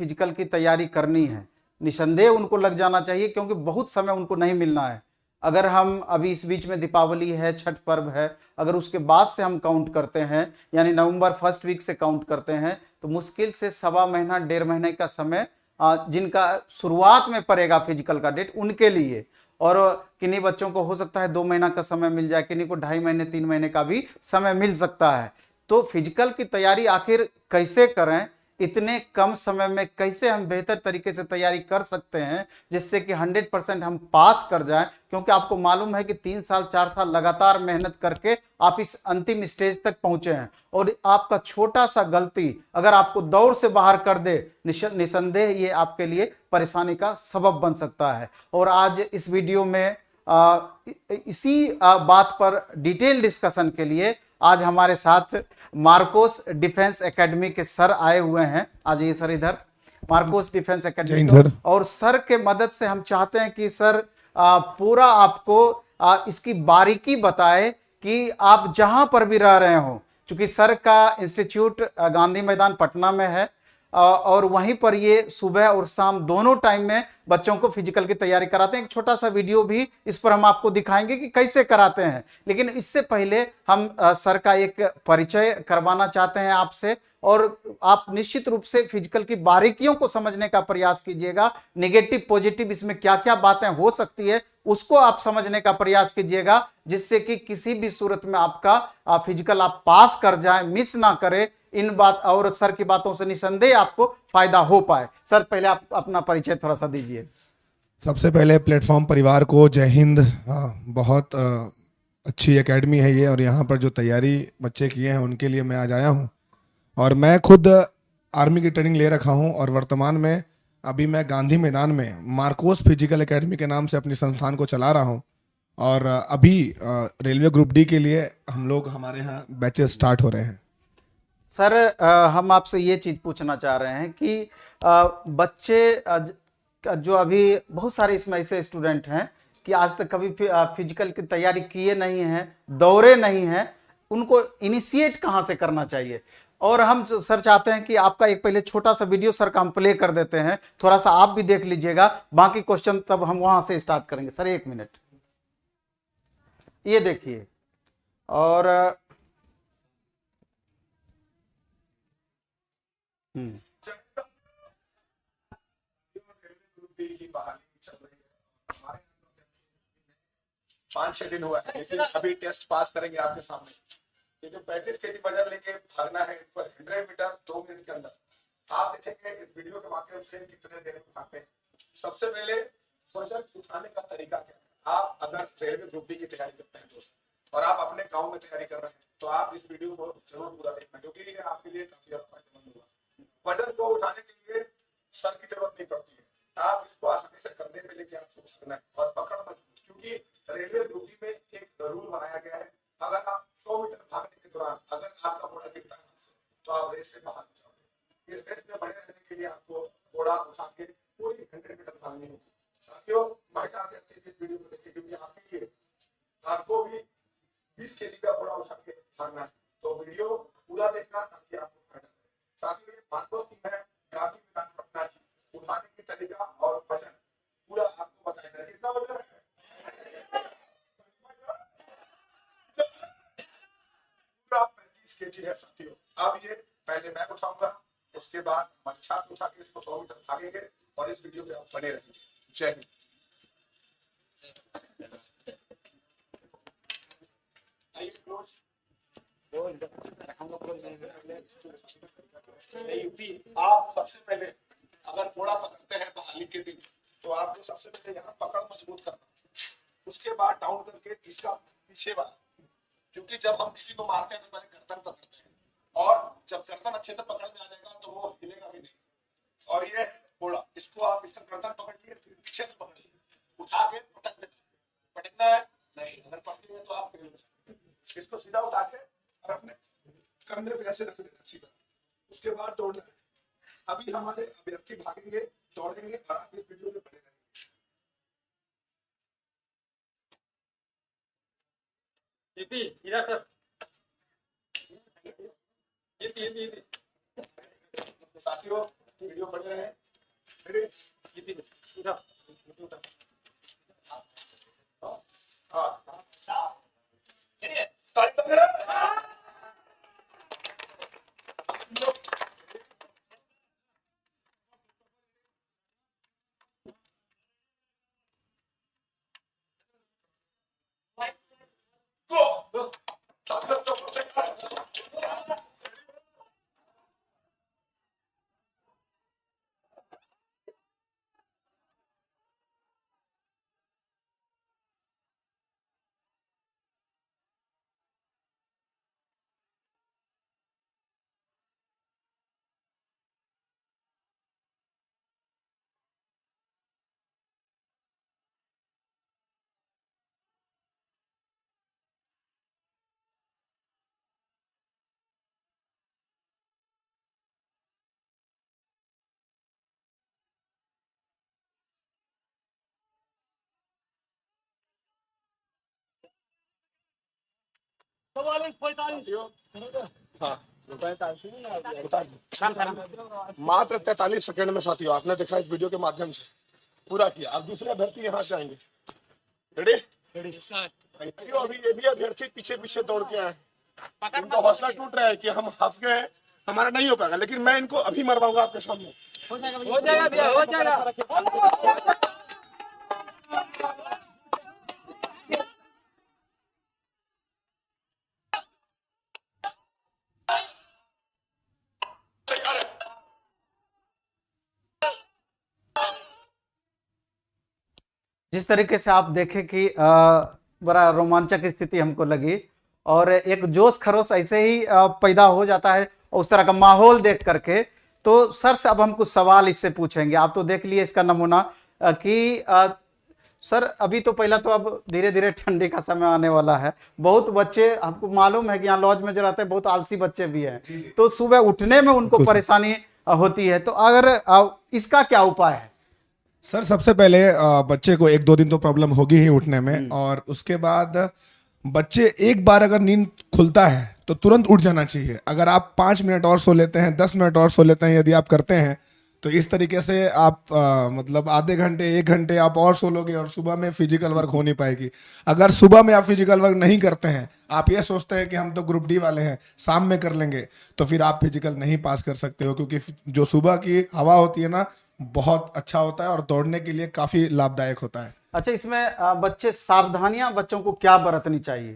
Physical की तैयारी करनी है, निसंदेह उनको लग जाना चाहिए, क्योंकि बहुत समय उनको नहीं मिलना है। अगर हम अभी इस बीच में दीपावली है, छठ पर्व है, अगर उसके बाद से हम काउंट करते हैं, यानी नवंबर फर्स्ट वीक से काउंट करते हैं, तो मुश्किल से 1.25 महीना 1.5 महीने का समय जिनका शुरुआत में पड़ेगा फिजिकल का डेट, उनके लिए। और किन्हीं बच्चों को हो सकता है 2 महीना का समय मिल जाए, किन्हीं को 2.5 महीने 3 महीने का भी समय मिल सकता है। तो फिजिकल की तैयारी आखिर कैसे करें, इतने कम समय में कैसे हम बेहतर तरीके से तैयारी कर सकते हैं जिससे कि 100% हम पास कर जाएं, क्योंकि आपको मालूम है कि 3 साल 4 साल लगातार मेहनत करके आप इस अंतिम स्टेज तक पहुंचे हैं, और आपका छोटा सा गलती अगर आपको दौड़ से बाहर कर दे, निसंदेह ये आपके लिए परेशानी का सबब बन सकता है। और आज इस वीडियो में इसी बात पर डिटेल डिस्कशन के लिए आज हमारे साथ मार्कोस डिफेंस एकेडमी के सर आए हुए हैं। आज ये सर इधर, मार्कोस डिफेंस एकेडमी के, और सर के मदद से हम चाहते हैं कि सर पूरा आपको इसकी बारीकी बताए कि आप जहां पर भी रह रहे हो, क्योंकि सर का इंस्टीट्यूट गांधी मैदान पटना में है, और वहीं पर ये सुबह और शाम दोनों टाइम में बच्चों को फिजिकल की तैयारी कराते हैं। एक छोटा सा वीडियो भी इस पर हम आपको दिखाएंगे कि कैसे कराते हैं, लेकिन इससे पहले हम सर का एक परिचय करवाना चाहते हैं आपसे, और आप निश्चित रूप से फिजिकल की बारीकियों को समझने का प्रयास कीजिएगा। नेगेटिव पॉजिटिव इसमें क्या क्या बातें हो सकती है उसको आप समझने का प्रयास कीजिएगा, जिससे कि किसी भी सूरत में आपका फिजिकल आप पास कर जाए, मिस ना करें। इन बात और सर की बातों से निसंदेह आपको फायदा हो पाए। सर पहले आप अपना परिचय थोड़ा सा दीजिए। सबसे पहले प्लेटफॉर्म परिवार को जय हिंद। बहुत अच्छी एकेडमी है ये, और यहाँ पर जो तैयारी बच्चे किए हैं उनके लिए मैं आज आया हूँ। और मैं खुद आर्मी की ट्रेनिंग ले रखा हूँ, और वर्तमान में अभी मैं गांधी मैदान में मार्कोस फिजिकल एकेडमी के नाम से अपनी संस्थान को चला रहा हूँ। और अभी रेलवे ग्रुप डी के लिए हम लोग, हमारे यहाँ बैचेस स्टार्ट हो रहे हैं। सर हम आपसे ये चीज पूछना चाह रहे हैं कि बच्चे जो अभी बहुत सारे इसमें ऐसे स्टूडेंट हैं कि आज तक कभी फिजिकल की तैयारी किए नहीं हैं, दौड़े नहीं हैं, उनको इनिशिएट कहाँ से करना चाहिए? और हम सर चाहते हैं कि आपका एक पहले छोटा सा वीडियो सर का हम प्ले कर देते हैं, थोड़ा सा आप भी देख लीजिएगा, बाकी क्वेश्चन तब हम वहां से स्टार्ट करेंगे। सर 1 मिनट ये देखिए। और हम्म 5-6 दिन हुआ है, लेकिन अभी टेस्ट पास करेंगे आपके सामने। ये जो 35 केजी वजन लेके भागना है 100 मीटर 2 मिनट के अंदर, आप देखेंगे इस वीडियो के माध्यम से कितने देर में भागते हैं। सबसे पहले वजन उठाने का तरीका क्या है। आप अगर रेलवे ग्रुप डी की तैयारी करते हैं दोस्त, और आप अपने गाँव में तैयारी कर रहे हैं, तो आप इस वीडियो को जरूर पूरा देखना, क्योंकि ये आपके लिए काफी फायदेमंद होगा। वजन को उठाने के लिए सर की जरूरत नहीं पड़ती है, आप इसको आसानी से कंधे पे लेके आपको भागना है, और पकड़ मजबूत, क्योंकि रेलवे ड्यूटी में एक रूल बनाया गया है, अगर आप 100 मीटर भागने के दौरान अगर आपका घोड़ा गिरता है तो आप रेस से बाहर हो जाओगे। इस रेस में बने रहने के लिए आपको घोड़ा उठा के पूरी 100 मीटर भागनी होगी। साथियों, महिला अभ्यर्थी इस वीडियो को देखिए, क्योंकि आपके लिए आपको भी 20 केजी का घोड़ा उठा के भागना है, तो वीडियो पूरा देखना ताकि आपको फायदा मिले। साथियों, ये मार्कोस टीम है गांधी मैदान पटना की, उठाने की तरीका और वजन पूरा आपको बताएगा। कितना वजन है? 35 केजी है साथियों। अब ये पहले मैं उठाऊंगा, उसके बाद हमारे छात्र उठा के इसको 100 मीटर भागेंगे, और इस वीडियो पे आप बने रहेंगे। जय हिंद। आप सबसे पहले अगर घोड़ा पकड़ते हैं बहाली के दिन, तो आपको सबसे पहले यहाँ पकड़ मजबूत करना, उसके बाद डाउन करके इसका पीछे वाला, क्योंकि जब हम किसी को मारते हैं तो पहले गर्दन पकड़ते हैं, और जब गर्दन अच्छे से पकड़ में आ जाएगा तो वो हिलेगा भी नहीं। और ये घोड़ा, इसको आप इसका गर्दन पकड़िए, फिर पीछे से पकड़िए, उठा के पटक देना। पटकना है नहीं, अगर पकड़ेंगे तो आप फेल। इसको सीधा उठा के और अपने कंधे पे ऐसे रख देना सीधा, उसके बाद दौड़ना है। अभी हमारे अभ्यर्थी भागेंगे, दौड़ेंगे, और आप इस वीडियो में बने रहेंगे। इधर सर, ये साथियों वीडियो बने रहे। हाँ ताली तो मेरा। हाँ मात्र 43 सेकंड में साथियों आपने देखा इस वीडियो के माध्यम से पूरा किया। अब दूसरे अभ्यर्थी यहाँ से आएंगे। रेडी अभी ये भी अभ्यर्थी पीछे पीछे दौड़ के आए। इनका हौसला टूट रहा है कि हम हंस गए, हमारा नहीं हो पाएगा, लेकिन मैं इनको अभी मरवाऊंगा आपके सामने। हो जाएगा भैया, हो जाएगा। जिस तरीके से आप देखें कि बड़ा रोमांचक स्थिति हमको लगी और एक जोश खरोश ऐसे ही पैदा हो जाता है और उस तरह का माहौल देख करके। तो सर से अब हम कुछ सवाल इससे पूछेंगे। आप तो देख लिए इसका नमूना कि सर अभी तो पहला तो अब धीरे धीरे ठंडी का समय आने वाला है। बहुत बच्चे, आपको मालूम है कि यहाँ लॉज में जो रहते हैं बहुत आलसी बच्चे भी हैं, तो सुबह उठने में उनको परेशानी होती है। तो अगर इसका क्या उपाय है? सर सबसे पहले बच्चे को 1-2 दिन तो प्रॉब्लम होगी ही उठने में, और उसके बाद बच्चे एक बार अगर नींद खुलता है तो तुरंत उठ जाना चाहिए। अगर आप 5 मिनट और सो लेते हैं, 10 मिनट और सो लेते हैं, यदि आप करते हैं तो इस तरीके से आप मतलब आधे घंटे 1 घंटे आप और सो लोगे और सुबह में फिजिकल वर्क हो नहीं पाएगी। अगर सुबह में आप फिजिकल वर्क नहीं करते हैं, आप ये सोचते हैं कि हम तो ग्रुप डी वाले हैं शाम में कर लेंगे, तो फिर आप फिजिकल नहीं पास कर सकते हो, क्योंकि जो सुबह की हवा होती है ना बहुत अच्छा होता है और दौड़ने के लिए काफी लाभदायक होता है। अच्छा, इसमें बच्चे सावधानियां बच्चों को क्या बरतनी चाहिए?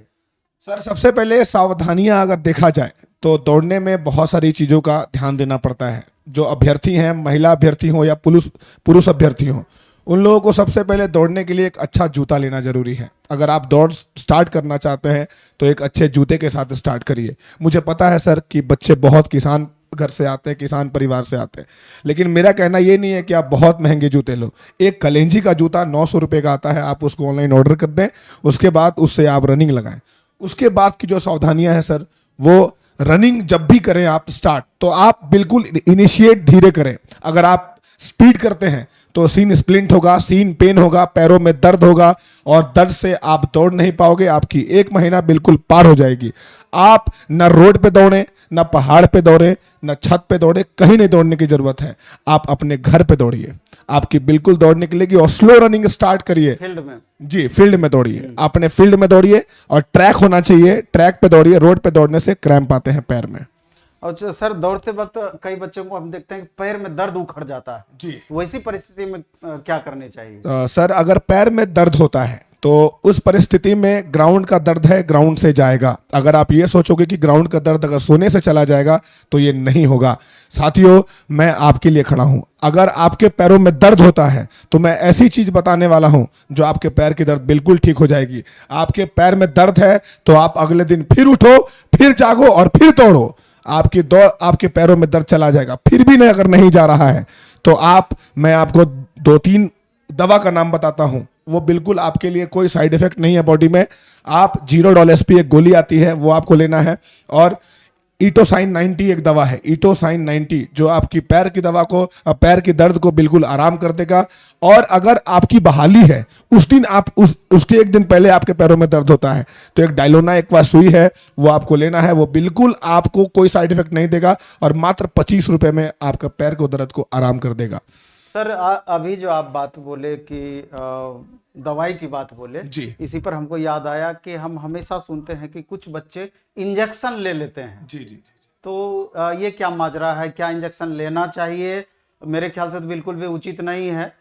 सर सबसे पहले सावधानियां अगर देखा जाए तो दौड़ने में बहुत सारी चीज़ों का ध्यान देना पड़ता है। जो अभ्यर्थी हैं, महिला अभ्यर्थी हो या पुरुष अभ्यर्थी हो, उन लोगों को सबसे पहले दौड़ने के लिए एक अच्छा जूता लेना जरूरी है। अगर आप दौड़ स्टार्ट करना चाहते हैं तो एक अच्छे जूते के साथ स्टार्ट करिए। मुझे पता है सर कि बच्चे बहुत किसान घर से आते हैं, किसान परिवार से आते हैं, लेकिन मेरा कहना ये नहीं है कि आप बहुत महंगे जूते लो। एक कलेंजी का जूता 900 रुपये का आता है, आप उसको ऑनलाइन ऑर्डर कर दें, उसके बाद उससे आप रनिंग लगाएं। उसके बाद की जो सावधानियां हैं सर, वो रनिंग जब भी करें आप स्टार्ट, तो आप बिल्कुल इनिशिएट धीरे करें। अगर आप स्पीड करते हैं तो सीन स्प्लिंट होगा, सीन पेन होगा, पैरों में दर्द होगा और दर्द से आप दौड़ नहीं पाओगे। आपकी 1 महीना बिल्कुल पार हो जाएगी। आप न रोड पे दौड़े, न पहाड़ पे दौड़े, न छत पे दौड़े, कहीं नहीं दौड़ने की जरूरत है। आप अपने घर पे दौड़िए, आपकी बिल्कुल दौड़ निकलेगी। और स्लो रनिंग स्टार्ट करिए फील्ड में। जी, फील्ड में दौड़िए, अपने फील्ड में दौड़िए और ट्रैक होना चाहिए, ट्रैक पे दौड़िए। रोड पे दौड़ने से क्रैम्प आते हैं पैर में। और सर दौड़ते वक्त कई बच्चों को हम देखते हैं कि पैर में दर्द उखड़ जाता है जी, वैसी परिस्थिति में क्या करनी चाहिए? सर अगर पैर में दर्द होता है तो उस परिस्थिति में ग्राउंड का दर्द है, ग्राउंड से जाएगा। अगर आप ये सोचोगे कि ग्राउंड का दर्द अगर सोने से चला जाएगा तो ये नहीं होगा। साथियों, मैं आपके लिए खड़ा हूं। अगर आपके पैरों में दर्द होता है तो मैं ऐसी चीज बताने वाला हूं जो आपके पैर की दर्द बिल्कुल ठीक हो जाएगी। आपके पैर में दर्द है तो आप अगले दिन फिर उठो, फिर जागो और फिर दौड़ो। आपके पैरों में दर्द चला जाएगा। फिर भी नहीं, अगर नहीं जा रहा है तो मैं आपको 2-3 दवा का नाम बताता हूं, वो बिल्कुल आपके लिए कोई साइड इफेक्ट नहीं है बॉडी में। आप $0 SP एक गोली आती है, वो आपको लेना है। और ईटोसाइन 90 एक दवा है, ईटोसाइन 90, जो आपकी पैर की दवा को, पैर की दर्द को बिल्कुल आराम कर देगा। और अगर आपकी बहाली है, उस दिन आप उसके एक दिन पहले आपके पैरों में दर्द होता है, तो एक डायलोना एक बार सुई है, वो आपको लेना है। वो बिल्कुल आपको कोई साइड इफेक्ट नहीं देगा और मात्र 25 रुपए में आपका पैर को दर्द को आराम कर देगा। सर अभी जो आप बात बोले कि दवाई की बात बोले जी। इसी पर हमको याद आया कि हम हमेशा सुनते हैं कि कुछ बच्चे इंजेक्शन ले लेते हैं। जी जी जी। तो ये क्या माजरा है, क्या इंजेक्शन लेना चाहिए? मेरे ख्याल से तो बिल्कुल भी उचित नहीं है।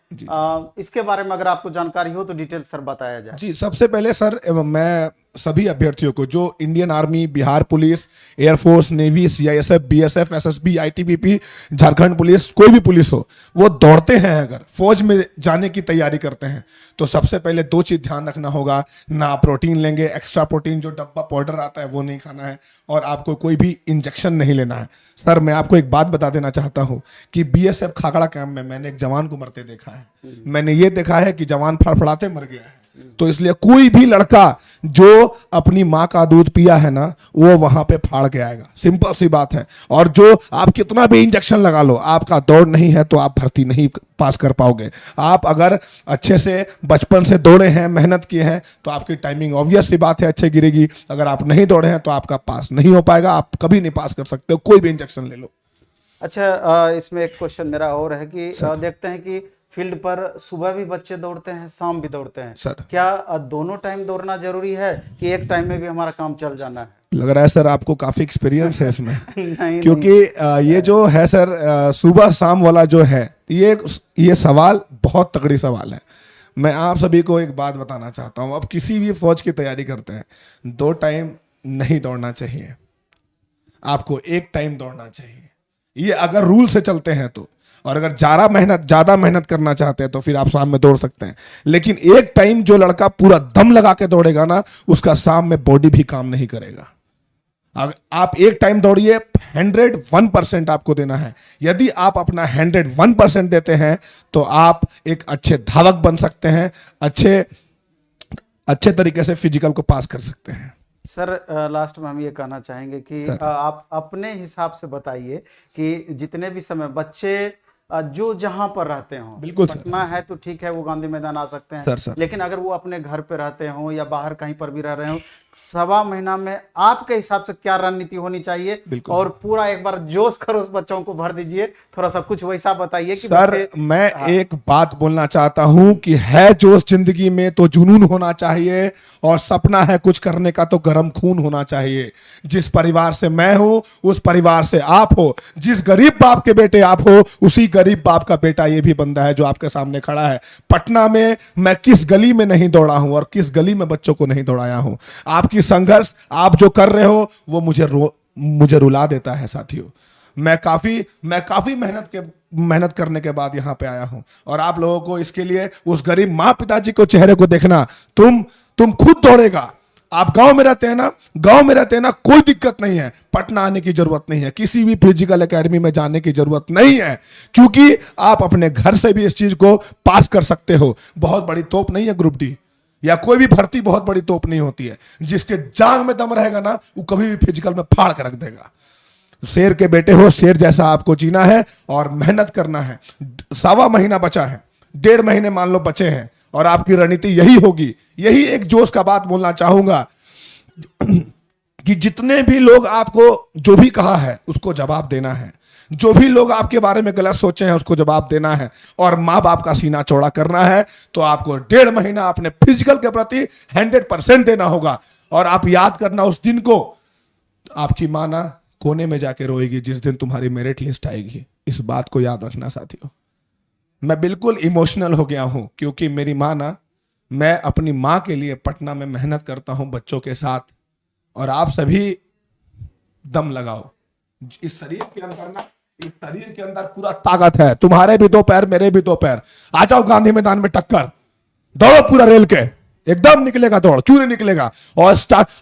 इसके बारे में अगर आपको जानकारी हो तो डिटेल सर बताया जाए। जी, सबसे पहले सर मैं सभी अभ्यर्थियों को जो Indian army, Bihar police, air force, navy, CISF, BSF, SSB, ITBP, Jharkhand police, कोई भी पुलिस हो, वो दौड़ते हैं, अगर फौज में जाने की तैयारी करते हैं, तो सबसे पहले 2 चीज ध्यान रखना होगा। ना प्रोटीन लेंगे, एक्स्ट्रा प्रोटीन जो डब्बा पाउडर आता है वो नहीं खाना है, और आपको कोई भी इंजेक्शन नहीं लेना है। सर मैं आपको एक बात बता देना चाहता हूं कि बीएसएफ खागड़ा कैंप में मैंने एक जवान को मरते देखा है। मैंने ये देखा है कि जवान फड़फड़ाते मर गया है। तो इसलिए कोई भी लड़का जो अपनी माँ का दूध पिया है ना, वो वहां पे फाड़ के आएगा, सिंपल सी बात है। और जो आप कितना भी इंजेक्शन लगा लो, आपका दौड़ नहीं है तो आप भर्ती नहीं पास कर पाओगे। आप अगर अच्छे से बचपन से दौड़े हैं, मेहनत किए हैं, तो आपकी टाइमिंग ऑब्वियस सी बात है अच्छे गिरेगी। अगर आप नहीं दौड़े हैं तो आपका पास नहीं हो पाएगा, आप कभी नहीं पास कर सकते हो, कोई भी इंजेक्शन ले लो। अच्छा, इसमें एक क्वेश्चन मेरा और है कि देखते हैं कि फील्ड पर सुबह भी बच्चे दौड़ते हैं, शाम भी दौड़ते हैं। सर क्या दोनों टाइम दौड़ना जरूरी है कि एक टाइम में भी हमारा काम चल जाना है? लग रहा है सर आपको काफी एक्सपीरियंस है इसमें। नहीं, क्योंकि ये जो है सर सुबह शाम वाला जो है, ये सवाल बहुत तगड़ी सवाल है। मैं आप सभी को एक बात बताना चाहता हूं। अब किसी भी फौज की तैयारी करते हैं, 2 टाइम नहीं दौड़ना चाहिए, आपको 1 टाइम दौड़ना चाहिए। ये अगर रूल से चलते हैं तो। और अगर ज्यादा मेहनत करना चाहते हैं तो फिर आप शाम में दौड़ सकते हैं। लेकिन 1 टाइम जो लड़का पूरा दम लगा के दौड़ेगा ना, उसका शाम में बॉडी भी काम नहीं करेगा। अगर आप 1 टाइम दौड़िए, 101% आपको देना है। यदि आप अपना 101% देते हैं तो आप एक अच्छे धावक बन सकते हैं, अच्छे तरीके से फिजिकल को पास कर सकते हैं। सर लास्ट में हम ये कहना चाहेंगे कि आप अपने हिसाब से बताइए कि जितने भी समय बच्चे जो जहां पर रहते हो, बिल्कुल पटना है तो ठीक है, वो गांधी मैदान आ सकते हैं। सर। लेकिन अगर वो अपने घर पे रहते हो या बाहर कहीं पर भी रह रहे हो, 1.25 महीना में आपके हिसाब से क्या रणनीति होनी चाहिए? और पूरा एक बार जोश कर उस बच्चों को भर दीजिए, थोड़ा सा कुछ वैसा बताइए कि सर मैं एक बात बोलना चाहता हूं कि है जोश जिंदगी में तो जुनून होना चाहिए, और सपना है कुछ करने का तो गर्म खून होना चाहिए। जिस परिवार से मैं हूं, उस परिवार से आप हो। जिस गरीब बाप के बेटे आप हो, उसी गरीब बाप का बेटा ये भी बंदा है जो आपके सामने खड़ा है। पटना में मैं किस गली में नहीं दौड़ा हूं और किस गली में बच्चों को नहीं दौड़ाया हूं। आपकी संघर्ष आप जो कर रहे हो वो मुझे रुला देता है साथियों। मैं काफी मेहनत करने के बाद यहां पे आया हूं, और आप लोगों को इसके लिए उस गरीब माँ पिताजी को चेहरे को देखना। तुम खुद दौड़ेगा। आप गांव में रहते हैं ना, कोई दिक्कत नहीं है, पटना आने की जरूरत नहीं है, किसी भी फिजिकल एकेडमी में जाने की जरूरत नहीं है, क्योंकि आप अपने घर से भी इस चीज को पास कर सकते हो। बहुत बड़ी तोप नहीं है ग्रुप डी, या कोई भी भर्ती बहुत बड़ी तोप नहीं होती है। जिसके जांग में दम रहेगा ना, वो कभी भी फिजिकल में फाड़ कर रख देगा। शेर के बेटे हो, शेर जैसा आपको जीना है और मेहनत करना है। 1.25 महीना बचा है, 1.5 महीने मान लो बचे हैं, और आपकी रणनीति यही होगी। यही एक जोश का बात बोलना चाहूंगा कि जितने भी लोग आपको जो भी कहा है उसको जवाब देना है। जो भी लोग आपके बारे में गलत सोचे हैं उसको जवाब देना है, और माँ बाप का सीना चौड़ा करना है। तो आपको 1.5 महीना अपने फिजिकल के प्रति 100% देना होगा। और आप याद करना उस दिन को, आपकी माँ ना कोने में जाके रोएगी जिस दिन तुम्हारी मेरिट लिस्ट आएगी। इस बात को याद रखना साथियों। मैं बिल्कुल इमोशनल हो गया हूं, क्योंकि मेरी माँ ना, मैं अपनी माँ के लिए पटना में मेहनत करता हूं बच्चों के साथ। और आप सभी दम लगाओ। इस शरीर के अंदर पूरा ताकत है। तुम्हारे भी 2 पैर, मेरे भी 2 पैर। आ जाओ गांधी मैदान में टक्कर, दौड़ो पूरा रेल के, एकदम निकलेगा दौड़, क्यों नहीं निकलेगा। और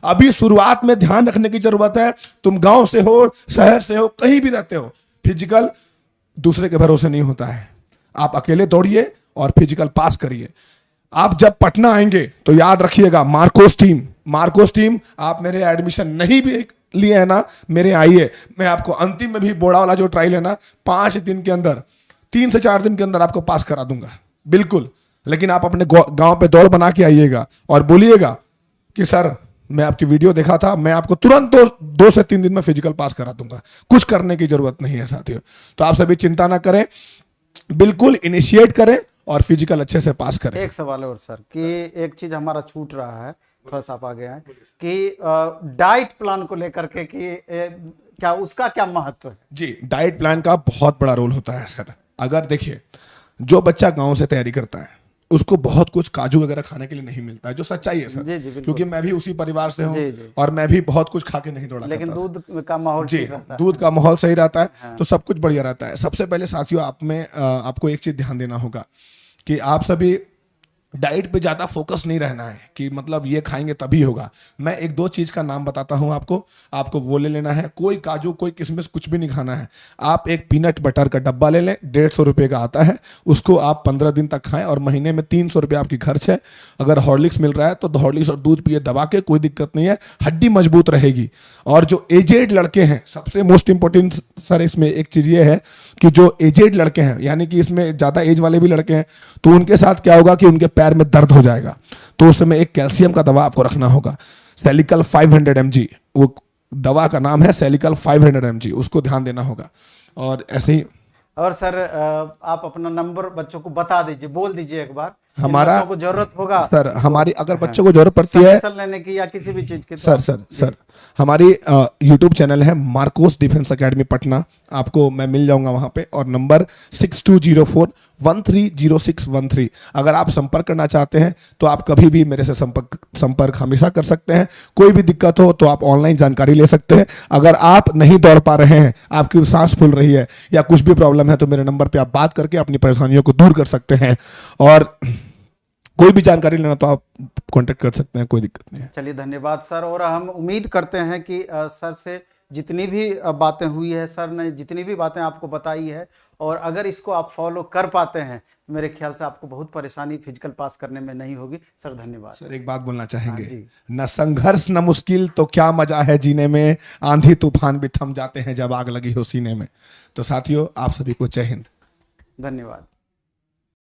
अभी शुरुआत में ध्यान रखने की जरूरत है। तुम गांव से हो, शहर से हो, कहीं भी रहते हो, फिजिकल दूसरे के भरोसे नहीं होता है। आप अकेले दौड़िए और फिजिकल पास करिए। आप जब पटना आएंगे तो याद रखिएगा, मार्कोस टीम, आप मेरे एडमिशन नहीं भी लिए है ना, मेरे आइए, मैं आपको अंतिम में भी बोर्ड वाला जो ट्रायल है ना 5 दिन के अंदर, 3 से 4 दिन के अंदर आपको पास करा दूंगा बिल्कुल। लेकिन आप अपने गांव पे दौड़ बना के आइएगा और बोलिएगा कि सर मैं आपकी वीडियो देखा था, मैं आपको तुरंत 2 से 3 दिन में फिजिकल पास करा दूंगा, कुछ करने की जरूरत नहीं है साथियों। तो आप सभी चिंता ना करें, बिल्कुल इनिशिएट करें और फिजिकल अच्छे से पास करें। एक सवाल और सर कि एक चीज हमारा छूट रहा है, थोड़ा सा आप आगे आए, कि डाइट प्लान को लेकर के कि क्या उसका क्या महत्व है? जी, डाइट प्लान का बहुत बड़ा रोल होता है सर। अगर देखिए, जो बच्चा गांव से तैयारी करता है उसको बहुत कुछ काजू वगैरह खाने के लिए नहीं मिलता है, जो सच्चाई है सर। जी, जी, बिल्कुल। क्योंकि मैं भी उसी परिवार से हूँ जी, जी। और मैं भी बहुत कुछ खा के नहीं दौड़ा लेकिन करता था। दूध का माहौल जी, ठीक रहता है। दूध का माहौल सही रहता है। हाँ। तो सब कुछ बढ़िया रहता है। सबसे पहले साथियों आपको एक चीज ध्यान देना होगा कि आप सभी डाइट पे ज्यादा फोकस नहीं रहना है कि मतलब ये खाएंगे तभी होगा। मैं 1-2 चीज का नाम बताता हूं आपको वो ले लेना है। कोई काजू कोई किशमिश कुछ भी नहीं खाना है। आप एक पीनट बटर का डब्बा ले लें, 150 रुपये का आता है, उसको आप 15 दिन तक खाएं और महीने में 300 रुपये आपकी खर्च है। अगर हॉर्लिक्स मिल रहा है तो हॉर्लिक्स और दूध पिए दबा के, कोई दिक्कत नहीं है, हड्डी मजबूत रहेगी। और जो एजेड लड़के हैं, सबसे मोस्ट इंपॉर्टेंट सर इसमें एक चीज ये है कि जो एजेड लड़के हैं, यानी कि इसमें ज्यादा एज वाले भी लड़के हैं, तो उनके साथ क्या होगा कि उनके पैर में दर्द हो जाएगा। तो उस समय एक कैल्शियम का दवा आपको रखना होगा, सेलिकल 500 mg, वो दवा का नाम है सेलिकल 500 mg, उसको ध्यान देना होगा। और ऐसे ही और सर आप अपना नंबर बच्चों को बता दीजिए, बोल दीजिए एक बार। हमारा बच्चों को जरूरत होगा सर, हमारी अगर बच्चों को जरूरत पड़ती है सजेशन लेने की या किसी भी चीज की, तो सर हमारी यूट्यूब चैनल है मार्कोस डिफेंस एकेडमी पटना, आपको मैं मिल जाऊंगा वहां पे। और नंबर 6204130613। अगर आप संपर्क करना चाहते हैं तो आप कभी भी मेरे से संपर्क हमेशा कर सकते हैं। कोई भी दिक्कत हो तो आप ऑनलाइन जानकारी ले सकते हैं। अगर आप नहीं दौड़ पा रहे हैं, आपकी सांस फूल रही है या कुछ भी प्रॉब्लम है, तो मेरे नंबर पे आप बात करके अपनी परेशानियों को दूर कर सकते हैं। और कोई भी जानकारी लेना तो आप कांटेक्ट कर सकते हैं, कोई दिक्कत नहीं है। चलिए धन्यवाद सर। और हम उम्मीद करते हैं कि सर से जितनी भी बातें हुई है, सर ने जितनी भी बातें आपको बताई है, और अगर इसको आप फॉलो कर पाते हैं, मेरे ख्याल से आपको बहुत परेशानी फिजिकल पास करने में नहीं होगी। सर धन्यवाद। सर एक बात बोलना चाहेंगे, जी। न संघर्ष न मुश्किल तो क्या मजा है जीने में, आंधी तूफान भी थम जाते हैं जब आग लगी हो सीने में। तो साथियों, आप सभी को जय हिंद, धन्यवाद।